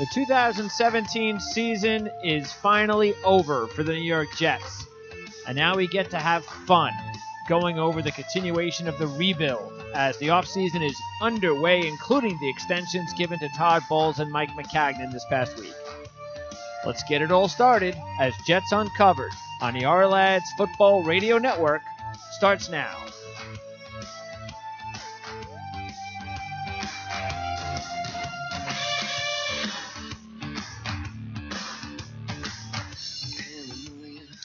The 2017 season is finally over for the New York Jets. And now we get to have fun going over the continuation of the rebuild as the offseason is underway, including the extensions given to Todd Bowles and Mike Maccagnan this past week. Let's get it all started as Jets Uncovered on the Ourlads Football Radio Network starts now.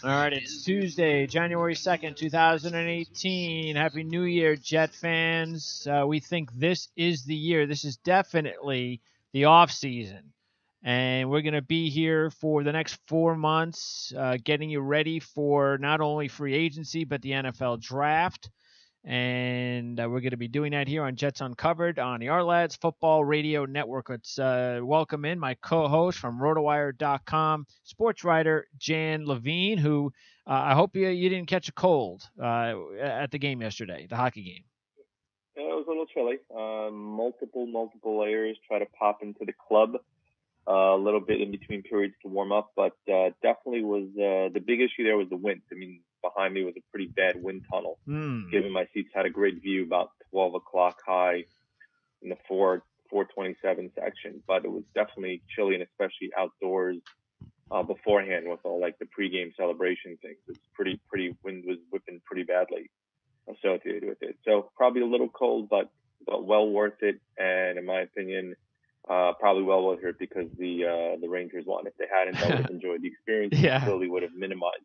All right, it's Tuesday, January 2nd, 2018. Happy New Year, Jet fans. We think this is the year. This is definitely the off season. And we're going to be here for the next 4 months, getting you ready for not only free agency, but the NFL draft. And we're going to be doing that here on Jets Uncovered on the Ourlads Football Radio Network. Let's welcome in my co-host from RotoWire.com, sports writer Jan Levine, who I hope you didn't catch a cold at the game yesterday, the hockey game. Yeah, it was a little chilly. Multiple layers. Try to pop into the club a little bit in between periods to warm up, but definitely was the big issue there was the wind. I mean, behind me was a pretty bad wind tunnel. Given my seats had a great view about 12 o'clock high in the 427 section, but it was definitely chilly, and especially outdoors beforehand with all like the pregame celebration things. It's pretty wind was whipping pretty badly associated with it. So probably a little cold, but well worth it. And in my opinion, probably well worth it because the Rangers won. If they hadn't, I would have enjoyed the experience. Yeah. Clearly would have minimized.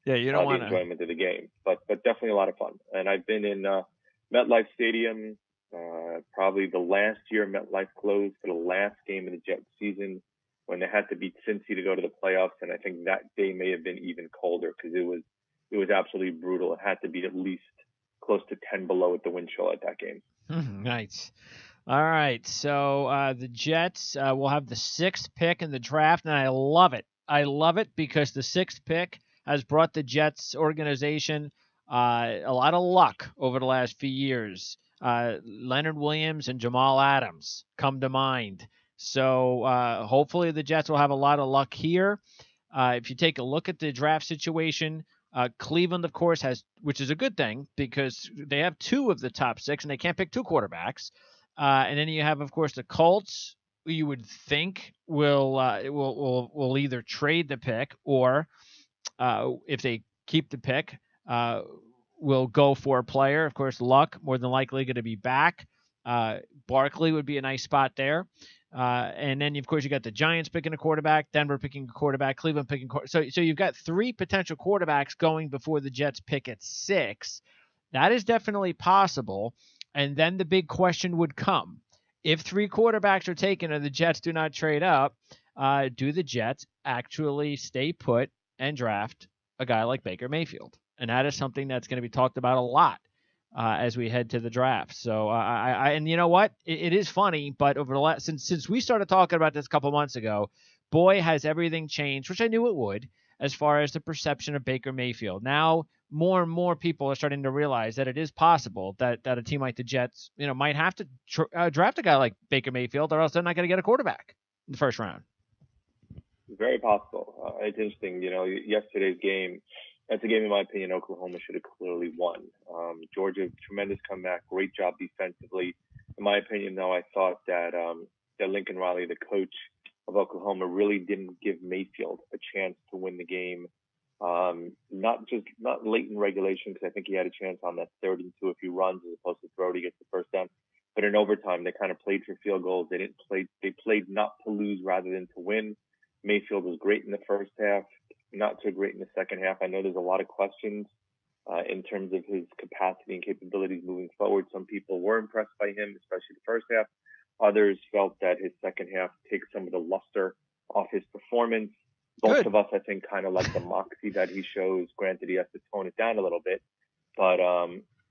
Yeah, you don't want the enjoyment of the game, but definitely a lot of fun. And I've been in MetLife Stadium probably the last year MetLife closed for the last game of the Jets season when they had to beat Cincy to go to the playoffs. And I think that day may have been even colder because it was absolutely brutal. It had to be at least close to 10 below at the wind chill at that game. Nice. All right, so the Jets will have the 6th pick in the draft, and I love it. I love it because the 6th pick has brought the Jets organization a lot of luck over the last few years. Leonard Williams and Jamal Adams come to mind. So hopefully the Jets will have a lot of luck here. If you take a look at the draft situation, Cleveland, of course, has, which is a good thing because they have 2 of the top 6 and they can't pick 2 quarterbacks. And then you have, of course, the Colts, who you would think will either trade the pick or if they keep the pick, will go for a player. Of course, Luck more than likely going to be back. Barkley would be a nice spot there. And then, of course, you got the Giants picking a quarterback, Denver picking a quarterback, Cleveland picking so you've got 3 potential quarterbacks going before the Jets pick at 6. That is definitely possible. And then the big question would come. If 3 quarterbacks are taken and the Jets do not trade up, do the Jets actually stay put and draft a guy like Baker Mayfield? And that is something that's going to be talked about a lot as we head to the draft. So, and you know what? It is funny, but over the last since we started talking about this a couple months ago, boy, has everything changed, which I knew it would, as far as the perception of Baker Mayfield. Now, more and more people are starting to realize that it is possible that a team like the Jets, might have to draft a guy like Baker Mayfield, or else they're not going to get a quarterback in the first round. Very possible. It's interesting. Yesterday's game, that's a game, in my opinion, Oklahoma should have clearly won. Georgia, tremendous comeback, great job defensively. In my opinion, though, I thought that Lincoln Riley, the coach of Oklahoma, really didn't give Mayfield a chance to win the game. Not late in regulation, because I think he had a chance on that 3rd and 2 if he runs as opposed to throw to get the first down. But in overtime, they kind of played for field goals. They played not to lose rather than to win. Mayfield was great in the first half, not so great in the second half. I know there's a lot of questions in terms of his capacity and capabilities moving forward. Some people were impressed by him, especially the first half. Others felt that his second half takes some of the luster off his performance. Both of us, I think, kind of like the moxie that he shows. Granted, he has to tone it down a little bit, but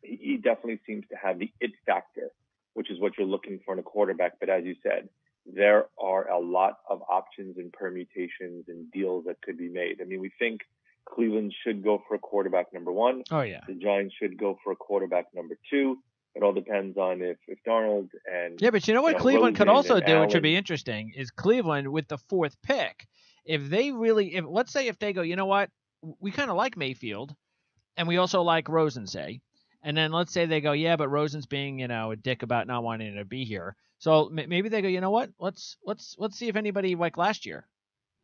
he definitely seems to have the it factor, which is what you're looking for in a quarterback. But as you said, there are a lot of options and permutations and deals that could be made. I mean, we think Cleveland should go for a quarterback number 1. Oh, yeah. The Giants should go for a quarterback number 2. It all depends on if Darnold and Yeah, but you know what Cleveland could Rosen also and do, which would be Allen. interesting, is Cleveland with the fourth pick. If they really, if let's say if they go, you know what, we kind of like Mayfield, and we also like Rosen, say, and then let's say they go, yeah, but Rosen's being, a dick about not wanting to be here. So maybe they go, you know what, let's see if anybody like last year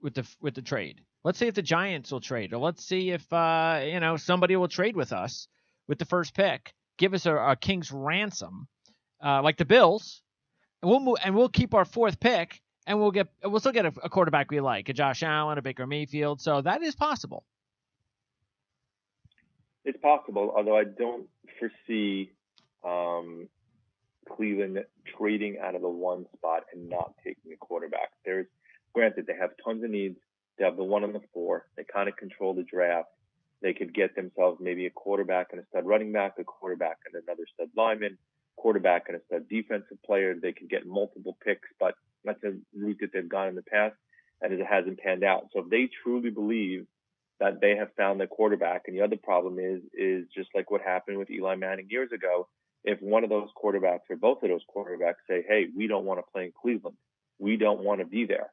with the trade. Let's see if the Giants will trade, or let's see if somebody will trade with us with the first pick, give us a king's ransom, like the Bills, and we'll move, and we'll keep our fourth pick, and we'll still get a quarterback we like, a Josh Allen, a Baker Mayfield. So that is possible. It's possible, although I don't foresee Cleveland trading out of the one spot and not taking a quarterback. Granted, they have tons of needs. They have the 1 and the 4. They kind of control the draft. They could get themselves maybe a quarterback and a stud running back, a quarterback and another stud lineman, quarterback and a stud defensive player. They could get multiple picks, but that's a route that they've gone in the past, and it hasn't panned out. So if they truly believe that they have found their quarterback, and the other problem is just like what happened with Eli Manning years ago, if one of those quarterbacks or both of those quarterbacks say, hey, we don't want to play in Cleveland, we don't want to be there,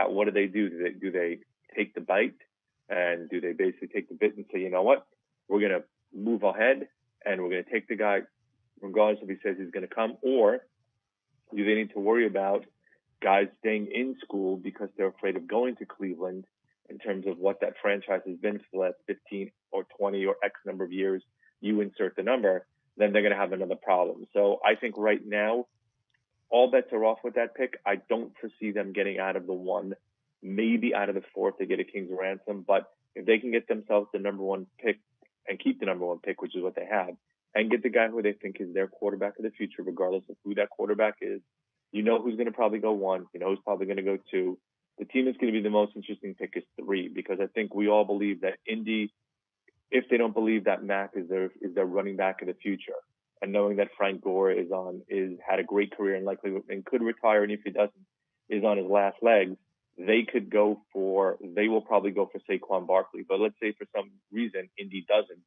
what do they do? Do they take the bite, and do they basically take the bit and say, you know what, we're going to move ahead and we're going to take the guy regardless if he says he's going to come? Or do they need to worry about guys staying in school because they're afraid of going to Cleveland in terms of what that franchise has been for the last 15 or 20 or X number of years? You insert the number, then they're going to have another problem. So I think right now, all bets are off with that pick. I don't foresee them getting out of the 1, maybe out of the 4 if they get a king's ransom. But if they can get themselves the number 1 pick and keep the number 1 pick, which is what they have, and get the guy who they think is their quarterback of the future, regardless of who that quarterback is, you know who's going to probably go 1. You know who's probably going to go 2. The team that's going to be the most interesting pick is 3, because I think we all believe that Indy, if they don't believe that Mac is their running back of the future, and knowing that Frank Gore had a great career and likely and could retire, and if he doesn't, is on his last legs, they will probably go for Saquon Barkley. But let's say for some reason Indy doesn't.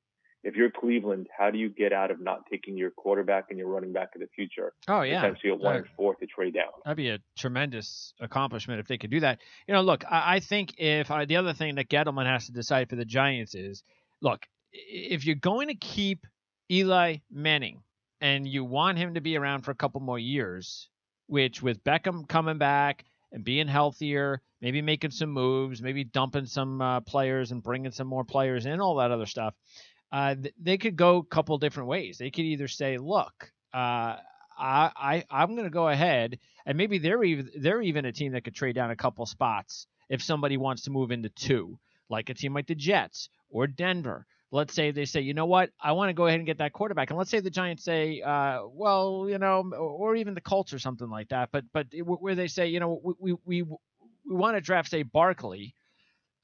If you're Cleveland, how do you get out of not taking your quarterback and your running back of the future? Oh, yeah. Essentially at 1 and 4 to trade down. That'd be a tremendous accomplishment if they could do that. Look, I think the other thing that Gettleman has to decide for the Giants is, look, if you're going to keep Eli Manning and you want him to be around for a couple more years, which with Beckham coming back and being healthier, maybe making some moves, maybe dumping some players and bringing some more players in, all that other stuff, they could go a couple different ways. They could either say, look, I'm going to go ahead, and maybe they're even a team that could trade down a couple spots if somebody wants to move into 2, like a team like the Jets or Denver. Let's say they say, you know what, I want to go ahead and get that quarterback. And let's say the Giants say, or even the Colts or something like that. But where they say, we want to draft, say, Barkley,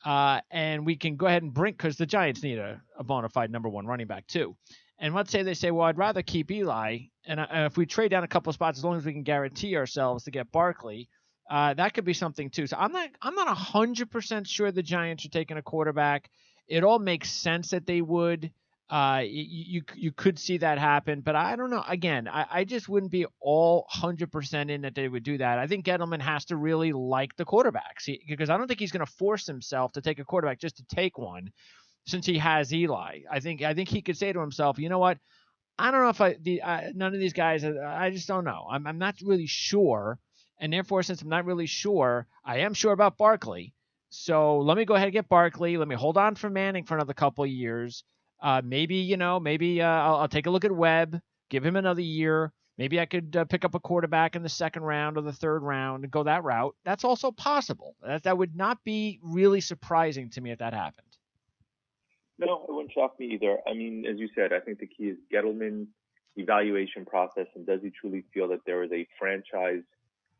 and we can go ahead and bring, because the Giants need a bona fide number 1 running back too. And let's say they say, well, I'd rather keep Eli, and if we trade down a couple of spots, as long as we can guarantee ourselves to get Barkley, that could be something too. So I'm not 100% sure the Giants are taking a quarterback. It all makes sense that they would. You could see that happen, but I don't know. Again, I just wouldn't be all 100% in that they would do that. I think Gettleman has to really like the quarterbacks, because I don't think he's going to force himself to take a quarterback just to take one, since he has Eli. I think he could say to himself, you know what? I don't know if none of these guys. I just don't know. I'm not really sure, and therefore, since I'm not really sure, I am sure about Barkley. So let me go ahead and get Barkley. Let me hold on for Manning for another couple of years. Maybe I'll take a look at Webb, give him another year. Maybe I could pick up a quarterback in the 2nd round or the 3rd round and go that route. That's also possible. That would not be really surprising to me if that happened. No, it wouldn't shock me either. I mean, as you said, I think the key is Gettleman's evaluation process, and does he truly feel that there is a franchise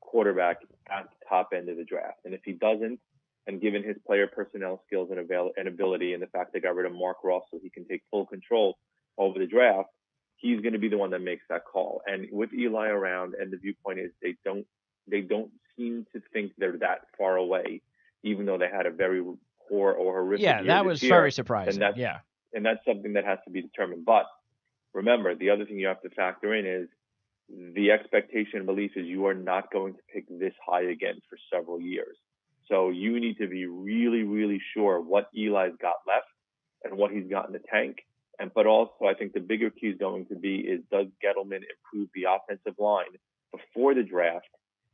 quarterback at the top end of the draft? And if he doesn't, and given his player personnel skills and ability, and the fact they got rid of Mark Ross so he can take full control over the draft, he's going to be the one that makes that call. And with Eli around, and the viewpoint is they don't seem to think they're that far away, even though they had a very poor or horrific year. Yeah, that was very surprising. And that's something that has to be determined. But remember, the other thing you have to factor in is the expectation and belief is you are not going to pick this high again for several years. So you need to be really, really sure what Eli's got left and what he's got in the tank. But also, I think the bigger key is going to be is, does Gettleman improve the offensive line before the draft,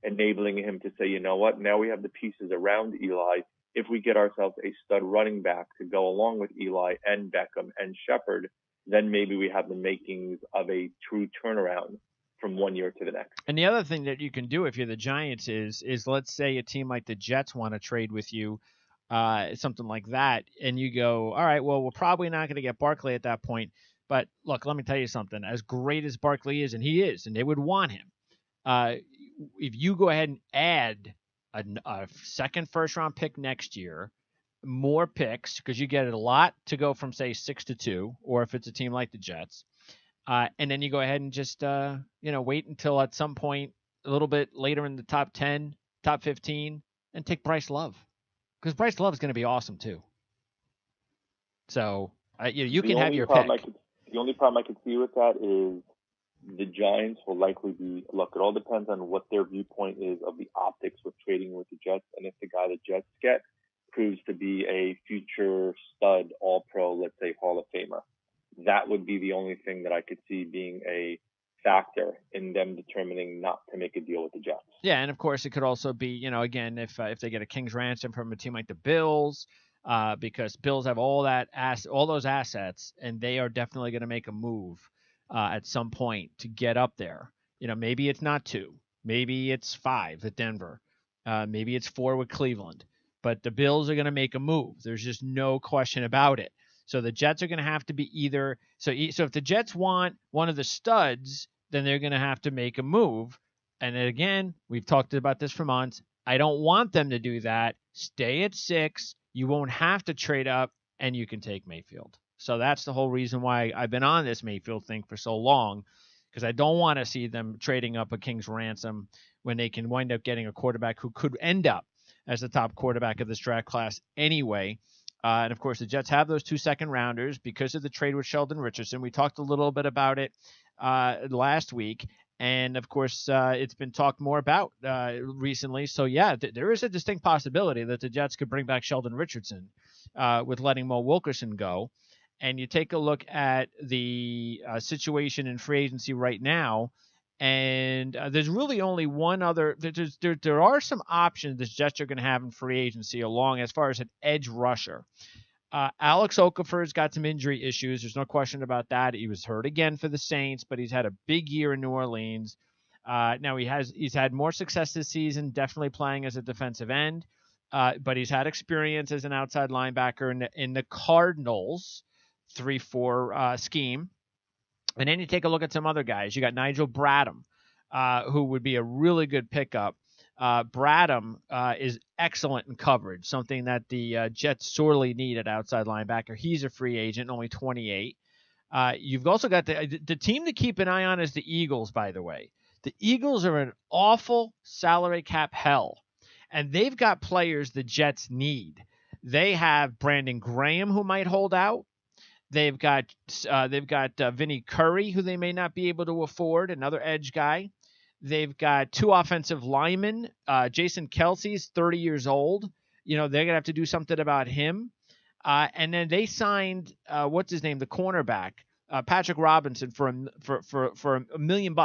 enabling him to say, you know what, now we have the pieces around Eli. If we get ourselves a stud running back to go along with Eli and Beckham and Shepard, then maybe we have the makings of a true turnaround from one year to the next. And the other thing that you can do if you're the Giants is let's say a team like the Jets want to trade with you, something like that, and you go, all right, well, we're probably not going to get Barkley at that point. But look, let me tell you something. As great as Barkley is, and he is, and they would want him, if you go ahead and add a second first-round pick next year, more picks, because you get a lot to go from, say, 6 to 2, or if it's a team like the Jets, and then you go ahead and just wait until at some point a little bit later in the top 10, top 15, and take Bryce Love, because Bryce Love is going to be awesome too. So you can have your pick. The only problem I could see with that is the Giants will likely be, look, it all depends on what their viewpoint is of the optics with trading with the Jets, and if the guy the Jets get proves to be a future stud, all-pro, let's say Hall of Famer. That would be the only thing that I could see being a factor in them determining not to make a deal with the Jets. Yeah, and of course it could also be, again, if they get a king's ransom from a team like the Bills, because Bills have all those assets, and they are definitely going to make a move at some point to get up there. Maybe it's not 2, maybe it's 5 at Denver, maybe it's 4 with Cleveland, but the Bills are going to make a move. There's just no question about it. So the Jets are going to have to be either so if the Jets want one of the studs, then they're going to have to make a move. And again, we've talked about this for months. I don't want them to do that. Stay at 6. You won't have to trade up, and you can take Mayfield. So that's the whole reason why I've been on this Mayfield thing for so long, because I don't want to see them trading up a king's ransom when they can wind up getting a quarterback who could end up as the top quarterback of this draft class anyway. And, of course, the Jets have those 2 second-rounders because of the trade with Sheldon Richardson. We talked a little bit about it last week. And, of course, it's been talked more about recently. So, yeah, there is a distinct possibility that the Jets could bring back Sheldon Richardson with letting Mo Wilkerson go. And you take a look at the situation in free agency right now, and there's really only one other. There are some options the Jets are going to have in free agency along as far as an edge rusher. Alex Okafor's got some injury issues. There's no question about that. He was hurt again for the Saints, but he's had a big year in New Orleans. Now he's had more success this season, definitely playing as a defensive end, but he's had experience as an outside linebacker in the Cardinals 3-4 scheme. And then you take a look at some other guys. You got Nigel Bradham, who would be a really good pickup. Bradham is excellent in coverage, something that the Jets sorely need at outside linebacker. He's a free agent, only 28. You've also got the team to keep an eye on is the Eagles, by the way. The Eagles are an awful salary cap hell, and they've got players the Jets need. They have Brandon Graham, who might hold out. They've got Vinny Curry, who they may not be able to afford, another edge guy. They've got 2 offensive linemen. Jason Kelsey's 30 years old. They're going to have to do something about him. And then they signed, what's his name, the cornerback, Patrick Robinson for $1 million,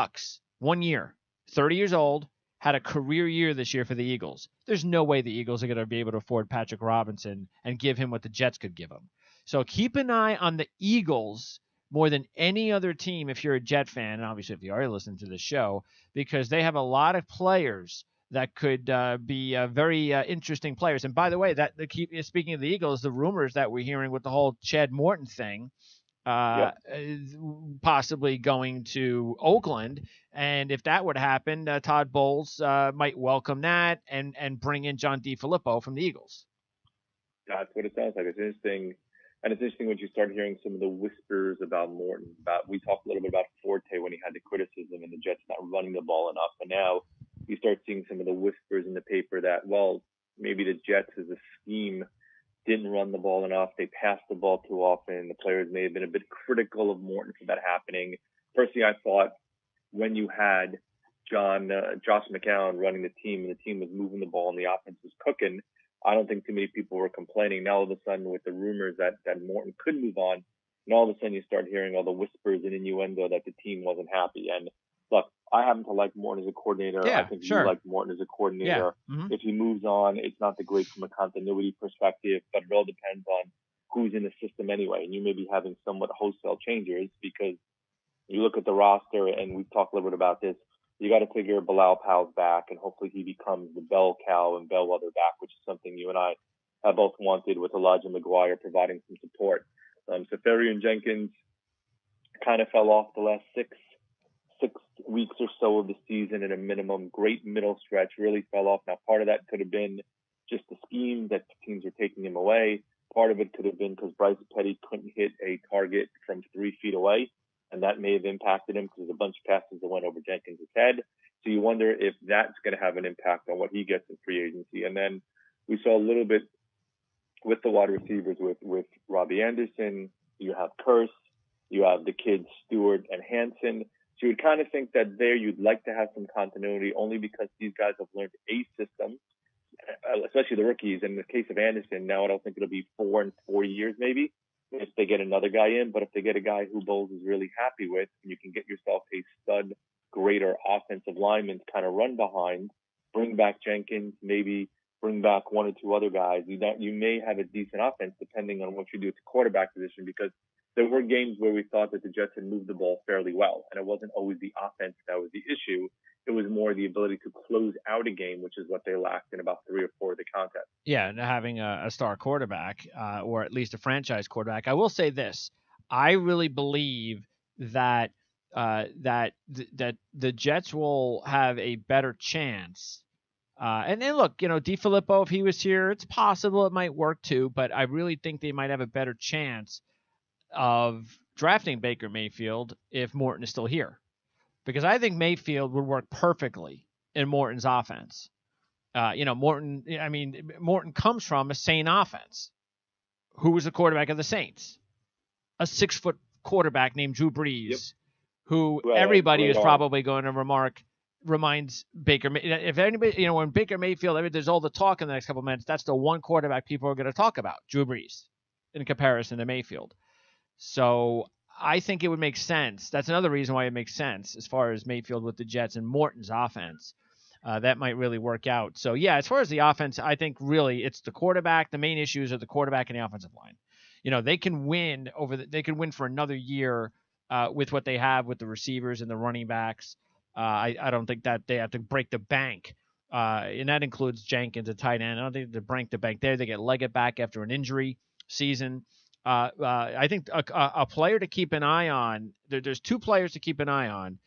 1 year. 30 years old, had a career year this year for the Eagles. There's no way the Eagles are going to be able to afford Patrick Robinson and give him what the Jets could give him. So keep an eye on the Eagles more than any other team if you're a Jet fan, and obviously if you are listening to the show, because they have a lot of players that could be very interesting players. And by the way, speaking of the Eagles, the rumors that we're hearing with the whole Chad Morton thing, possibly going to Oakland, and if that would happen, Todd Bowles might welcome that and bring in John DeFilippo from the Eagles. That's what it sounds like. It's interesting. And it's interesting when you start hearing some of the whispers about Morton. We talked a little bit about Forte when he had the criticism and the Jets not running the ball enough. And now you start seeing some of the whispers in the paper that, well, maybe the Jets as a scheme didn't run the ball enough. They passed the ball too often. The players may have been a bit critical of Morton for that happening. Personally, I thought when you had Josh McCown running the team and the team was moving the ball and the offense was cooking, I don't think too many people were complaining. Now all of a sudden with the rumors that Morton could move on, and all of a sudden you start hearing all the whispers and innuendo that the team wasn't happy. And look, I happen to like Morton as a coordinator. Yeah, I think sure. you like Morton as a coordinator. Yeah. Mm-hmm. If he moves on, it's not the great from a continuity perspective, but it all depends on who's in the system anyway. And you may be having somewhat wholesale changes because you look at the roster, and we've talked a little bit about this. You got to figure Bilal Powell's back, and hopefully he becomes the bell cow and bellwether back, which is something you and I have both wanted, with Elijah McGuire providing some support. Seferian-Jenkins kind of fell off the last six weeks or so of the season at a minimum. Great middle stretch, really fell off. Now, part of that could have been just the scheme that teams are taking him away. Part of it could have been because Bryce Petty couldn't hit a target from 3 feet away, and that may have impacted him because there's a bunch of passes that went over Jenkins' head. So you wonder if that's going to have an impact on what he gets in free agency. And then we saw a little bit with the wide receivers with Robbie Anderson. You have Kearse. You have the kids Stewart and Hanson. So you would kind of think that there you'd like to have some continuity only because these guys have learned a system, especially the rookies. In the case of Anderson, now I don't think it'll be 4 and 4 years maybe if they get another guy in, but if they get a guy who Bowles is really happy with, and you can get yourself a stud, greater offensive lineman to kind of run behind, bring back Jenkins, maybe bring back 1 or 2 other guys, you may have a decent offense depending on what you do at the quarterback position, because there were games where we thought that the Jets had moved the ball fairly well, and it wasn't always the offense that was the issue. It was more the ability to close out a game, which is what they lacked in about 3 or 4 of the contests. Yeah, and having a star quarterback, or at least a franchise quarterback. I will say this: I really believe that that the Jets will have a better chance. And then look, DeFilippo, if he was here, it's possible it might work too. But I really think they might have a better chance of drafting Baker Mayfield if Morton is still here, because I think Mayfield would work perfectly in Morton's offense. Morton comes from a Saint offense. Who was the quarterback of the Saints? A 6-foot quarterback named Drew Brees, Yep. who everybody is probably going to reminds Baker. If anybody, when Baker Mayfield, there's all the talk in the next couple of minutes, that's the one quarterback people are going to talk about, Drew Brees, in comparison to Mayfield. So I think it would make sense. That's another reason why it makes sense as far as Mayfield with the Jets and Morton's offense. That might really work out. So, yeah, as far as the offense, I think really it's the quarterback. The main issues are the quarterback and the offensive line. They can win they can win for another year with what they have with the receivers and the running backs. I don't think that they have to break the bank. And that includes Jenkins, a tight end. I don't think they break the bank there. They get Leggett back after an injury season. I think a player to keep an eye on, there's 2 players to keep an eye on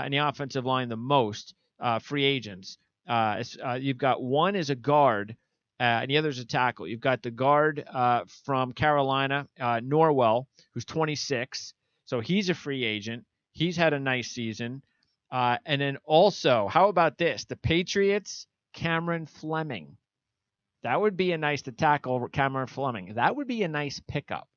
in the offensive line the most, free agents. You've got one is a guard, and the other is a tackle. You've got the guard from Carolina, Norwell, who's 26. So he's a free agent. He's had a nice season. And then also, how about this? The Patriots, Cameron Fleming. That would be a nice to tackle Cameron Fleming. That would be a nice pickup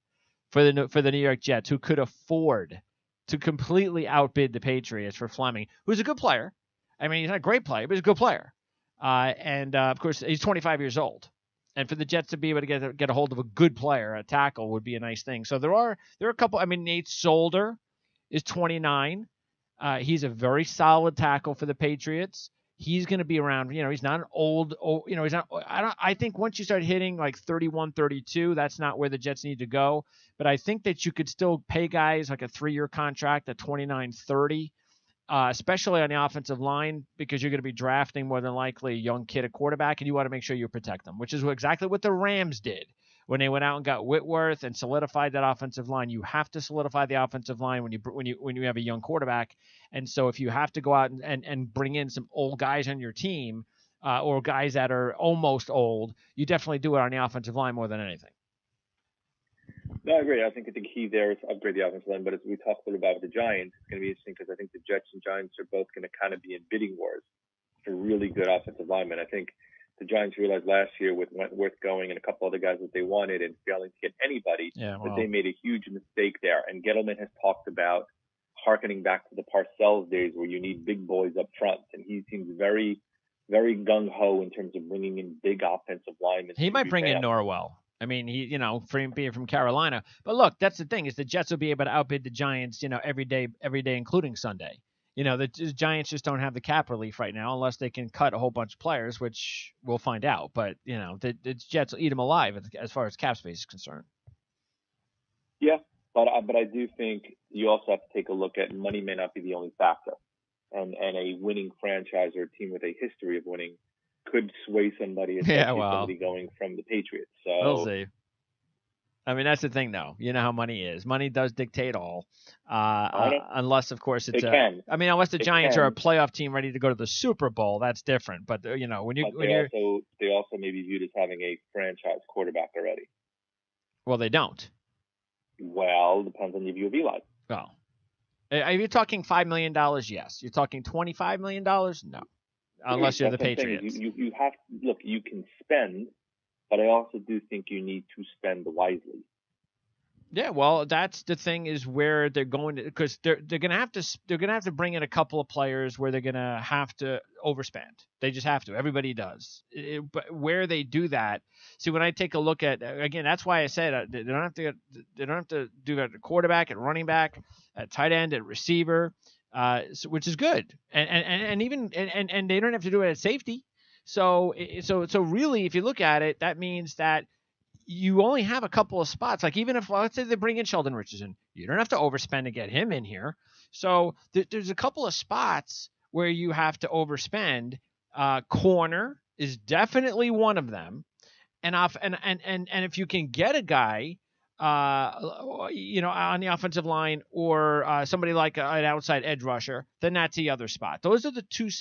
for the New York Jets, who could afford to completely outbid the Patriots for Fleming, who's a good player. He's not a great player, but he's a good player. And of course, he's 25 years old. And for the Jets to be able to get a hold of a good player, a tackle, would be a nice thing. So there are a couple. Nate Solder is 29. He's a very solid tackle for the Patriots. He's going to be around, he's not an old, he's not, I think once you start hitting like 31, 32, that's not where the Jets need to go. But I think that you could still pay guys like a 3-year contract at 29, 30, especially on the offensive line, because you're going to be drafting more than likely a young kid at quarterback, and you want to make sure you protect them, which is exactly what the Rams did when they went out and got Whitworth and solidified that offensive line. You have to solidify the offensive line when you have a young quarterback. And so if you have to go out and bring in some old guys on your team, or guys that are almost old, you definitely do it on the offensive line more than anything. No, I agree. I think the key there is to upgrade the offensive line. But as we talked a little about with the Giants, it's going to be interesting because I think the Jets and Giants are both going to kind of be in bidding wars for really good offensive linemen. I think The Giants realized last year with Wentworth going and a couple other guys that they wanted and failing to get anybody that they made a huge mistake there. And Gettleman has talked about harkening back to the Parcells days where you need big boys up front. And he seems very, very gung-ho in terms of bringing in big offensive linemen. He might bring in Norwell. I mean, he, for him being from Carolina. But look, that's the thing is the Jets will be able to outbid the Giants, every day, including Sunday. The Giants just don't have the cap relief right now unless they can cut a whole bunch of players, which we'll find out. But, the Jets will eat them alive as far as cap space is concerned. Yeah, but I do think you also have to take a look at money may not be the only factor. And a winning franchise or a team with a history of winning could sway somebody, somebody going from the Patriots. So we'll see. I mean, that's the thing, though. You know how money is. Money does dictate all. Unless, of course, unless the Giants are a playoff team ready to go to the Super Bowl, that's different. But they also may be viewed as having a franchise quarterback already. Well, they don't. Well, depends on your view of Eli. Well, are you talking $5 million? Yes. You're talking $25 million? No. Unless you're the Patriots. You have look. You can spend. But I also do think you need to spend wisely. Yeah, well, that's the thing is where they're going to, because they're gonna have to bring in a couple of players where they're gonna have to overspend. They just have to. Everybody does. But where they do that, see, when I take a look at again, that's why I said they don't have to do that at quarterback, at running back, at tight end, at receiver, which is good, and even they don't have to do it at safety. So really, if you look at it, that means that you only have a couple of spots. Like even if, let's say they bring in Sheldon Richardson, you don't have to overspend to get him in here. So there's a couple of spots where you have to overspend. Corner is definitely one of them. And if you can get a guy, on the offensive line or somebody like an outside edge rusher, then that's the other spot. Those are the 2/3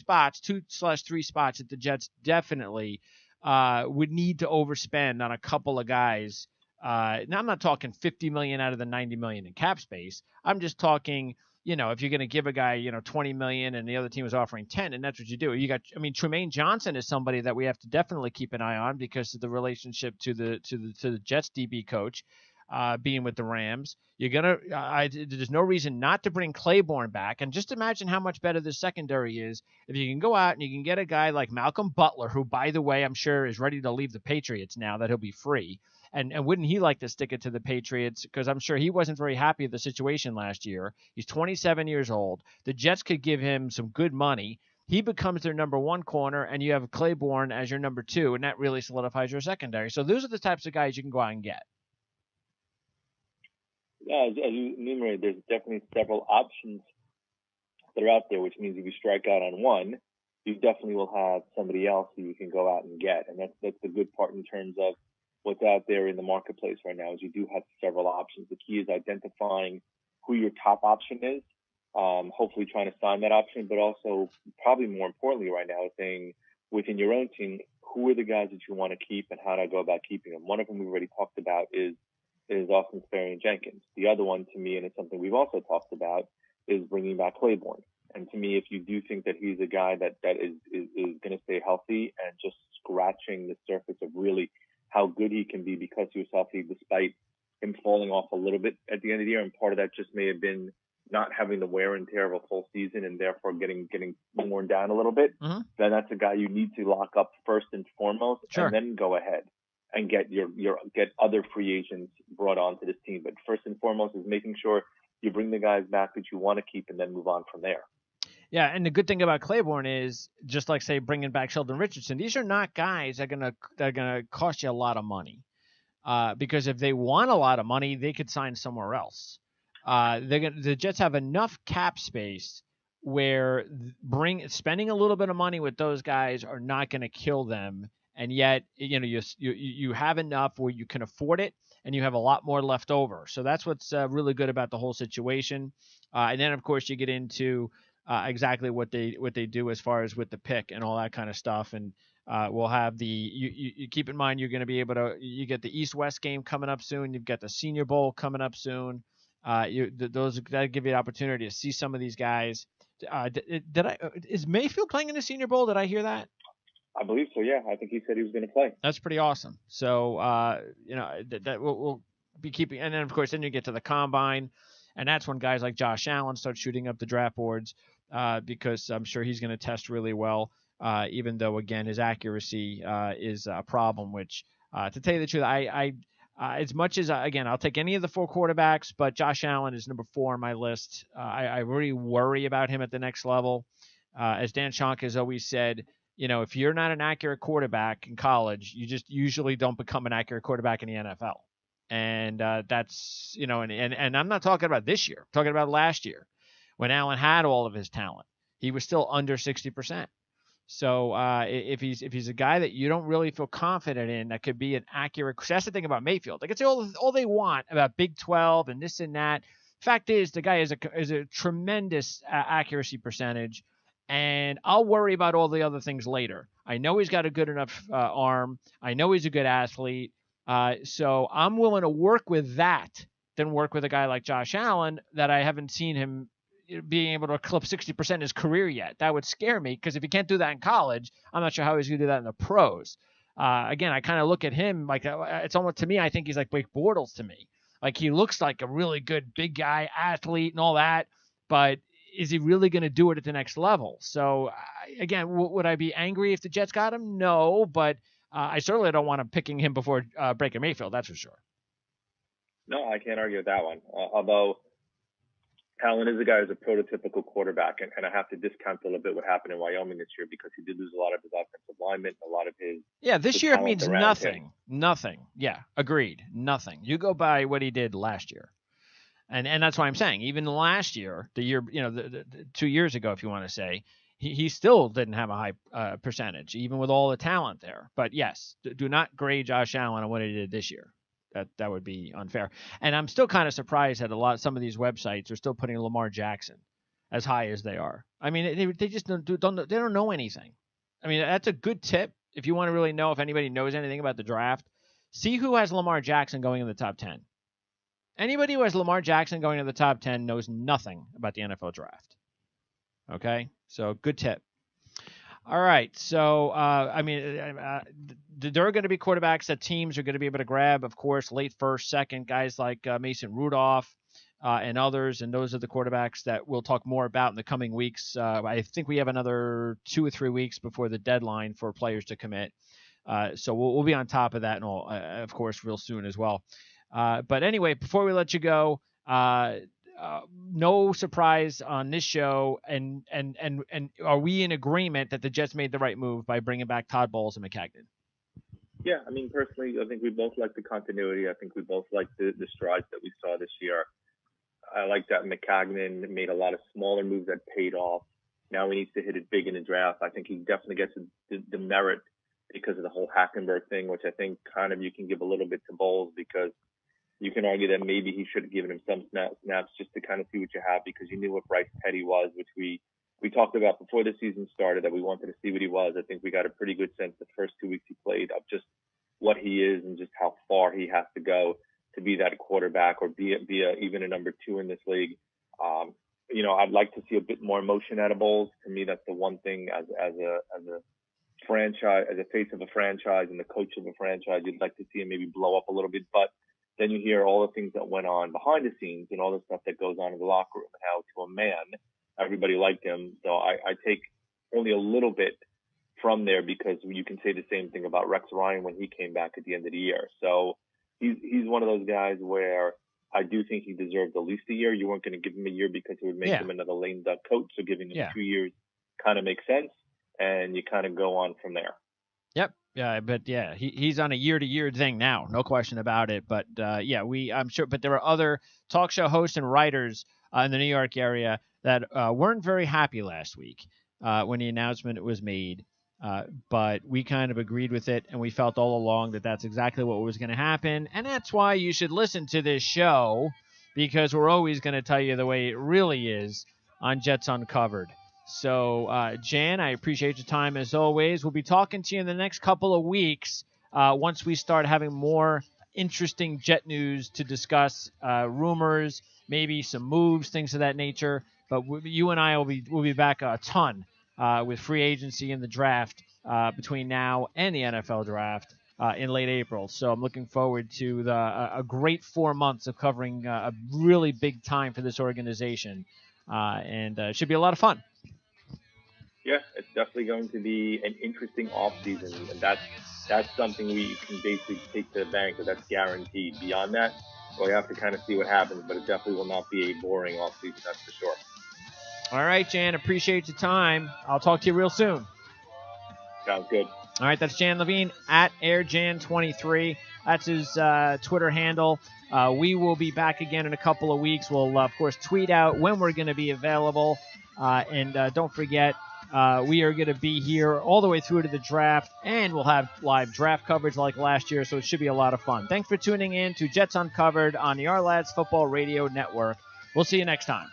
spots that the Jets definitely would need to overspend on a couple of guys. Now I'm not talking $50 million out of the $90 million in cap space. I'm just talking, if you're going to give a guy, $20 million and the other team is offering 10, and that's what you do. Trumaine Johnson is somebody that we have to definitely keep an eye on because of the relationship to the Jets DB coach. Being with the Rams, there's no reason not to bring Claiborne back. And just imagine how much better the secondary is if you can go out and you can get a guy like Malcolm Butler, who, by the way, I'm sure is ready to leave the Patriots now that he'll be free. And wouldn't he like to stick it to the Patriots? Because I'm sure he wasn't very happy with the situation last year. He's 27 years old. The Jets could give him some good money. He becomes their number one corner, and you have Claiborne as your number two, and that really solidifies your secondary. So those are the types of guys you can go out and get. Yeah, as you enumerated, there's definitely several options that are out there, which means if you strike out on one, you definitely will have somebody else who you can go out and get. And that's the good part in terms of what's out there in the marketplace right now is you do have several options. The key is identifying who your top option is, hopefully trying to sign that option, but also probably more importantly right now is saying within your own team, who are the guys that you want to keep and how do I go about keeping them? One of them we've already talked about is Austin Sperry-Jenkins. The other one to me, and it's something we've also talked about, is bringing back Claiborne. And to me, if you do think that he's a guy that is going to stay healthy and just scratching the surface of really how good he can be because he was healthy despite him falling off a little bit at the end of the year, and part of that just may have been not having the wear and tear of a full season and therefore getting worn down a little bit, then that's a guy you need to lock up first and foremost, and then go ahead and get get other free agents brought onto this team. But first and foremost is making sure you bring the guys back that you want to keep and then move on from there. Yeah, and the good thing about Claiborne is, just like, say, bringing back Sheldon Richardson, these are not guys that are gonna cost you a lot of money. Because if they want a lot of money, they could sign somewhere else. The Jets have enough cap space where spending a little bit of money with those guys are not going to kill them. And yet, you have enough where you can afford it, and you have a lot more left over. So that's what's really good about the whole situation. And then, of course, you get into exactly what they do as far as with the pick and all that kind of stuff. And we'll have you keep in mind, you're going to be able to, you get the East-West game coming up soon. You've got the Senior Bowl coming up soon. That'll give you an opportunity to see some of these guys. Is Mayfield playing in the Senior Bowl? Did I hear that? I believe so. Yeah, I think he said he was going to play. That's pretty awesome. So that we'll be keeping, and then of course then you get to the combine, and that's when guys like Josh Allen start shooting up the draft boards because I'm sure he's going to test really well. Even though again his accuracy is a problem, which to tell you the truth, I as much as again I'll take any of the 4 quarterbacks, but Josh Allen is number 4 on my list. I really worry about him at the next level. As Dan Schonk has always said, if you're not an accurate quarterback in college, you just usually don't become an accurate quarterback in the NFL. And that's, and I'm not talking about this year. I'm talking about last year when Allen had all of his talent. He was still under 60%. So if he's a guy that you don't really feel confident in, that could be an accurate. That's the thing about Mayfield. They can say all they want about Big 12 and this and that. Fact is, the guy is a tremendous accuracy percentage. And I'll worry about all the other things later. I know he's got a good enough arm. I know he's a good athlete. So I'm willing to work with that than work with a guy like Josh Allen that I haven't seen him being able to clip 60% in his career yet. That would scare me because if he can't do that in college, I'm not sure how he's going to do that in the pros. Again, I kind of look at him like it's almost, to me, I think he's like Blake Bortles to me. Like he looks like a really good big guy, athlete and all that, but is he really going to do it at the next level? So, again, would I be angry if the Jets got him? No, but I certainly don't want him picking him before Baker Mayfield, that's for sure. No, I can't argue with that one. Although Allen is a guy who's a prototypical quarterback, and I have to discount a little bit what happened in Wyoming this year because he did lose a lot of his offensive linemen, a lot of his. Yeah, this year means nothing. Nothing. Yeah, agreed. Nothing. You go by what he did last year. And that's why I'm saying, even last year, the year, the 2 years ago, if you want to say, he still didn't have a high percentage, even with all the talent there. But yes, do not grade Josh Allen on what he did this year. That would be unfair. And I'm still kind of surprised that some of these websites are still putting Lamar Jackson as high as they are. I mean, they just don't know anything. I mean, that's a good tip if you want to really know if anybody knows anything about the draft. See who has Lamar Jackson going in the top 10. Anybody who has Lamar Jackson going to the top 10 knows nothing about the NFL draft. Okay? So, good tip. All right. So, there are going to be quarterbacks that teams are going to be able to grab, of course, late first, second, guys like Mason Rudolph and others. And those are the quarterbacks that we'll talk more about in the coming weeks. I think we have another 2 or 3 weeks before the deadline for players to commit. So, we'll be on top of that and all, of course, real soon as well. But anyway, before we let you go, no surprise on this show, and are we in agreement that the Jets made the right move by bringing back Todd Bowles and Maccagnan? Yeah, I mean, personally, I think we both like the continuity. I think we both like the strides that we saw this year. I like that Maccagnan made a lot of smaller moves that paid off. Now he needs to hit it big in the draft. I think he definitely gets the merit because of the whole Hackenberg thing, which I think kind of you can give a little bit to Bowles because you can argue that maybe he should have given him some snaps just to kind of see what you have because you knew what Bryce Petty was, which we talked about before the season started that we wanted to see what he was. I think we got a pretty good sense the first 2 weeks he played of just what he is and just how far he has to go to be that quarterback or be even a number 2 in this league. I'd like to see a bit more emotion out of Bowles. To me, that's the one thing as a franchise, as a face of a franchise and the coach of a franchise, you'd like to see him maybe blow up a little bit, but then you hear all the things that went on behind the scenes and all the stuff that goes on in the locker room and how to a man, everybody liked him. So I take only a little bit from there because you can say the same thing about Rex Ryan when he came back at the end of the year. So he's one of those guys where I do think he deserved at least a year. You weren't going to give him a year because it would make him another lame duck coach. So giving him 2 years kind of makes sense. And you kind of go on from there. Yep. Yeah, but yeah, he's on a year-to-year thing now, no question about it. But I'm sure. But there are other talk show hosts and writers in the New York area that weren't very happy last week when the announcement was made. But we kind of agreed with it, and we felt all along that that's exactly what was going to happen, and that's why you should listen to this show because we're always going to tell you the way it really is on Jets Uncovered. So, Jan, I appreciate your time as always. We'll be talking to you in the next couple of weeks once we start having more interesting Jet news to discuss, rumors, maybe some moves, things of that nature. But you and I will be back a ton with free agency and the draft between now and the NFL draft in late April. So I'm looking forward to a great 4 months of covering a really big time for this organization. And it should be a lot of fun. Yeah, it's definitely going to be an interesting offseason, and that's something we can basically take to the bank, that that's guaranteed. Beyond that, well, you have to kind of see what happens, but it definitely will not be a boring offseason, that's for sure. All right, Jan, appreciate your time. I'll talk to you real soon. Sounds good. All right, that's Jan Levine at AirJan23. That's his Twitter handle. We will be back again in a couple of weeks. We'll, of course, tweet out when we're going to be available. And don't forget, we are going to be here all the way through to the draft, and we'll have live draft coverage like last year, so it should be a lot of fun. Thanks for tuning in to Jets Uncovered on the Our Lads Football Radio Network. We'll see you next time.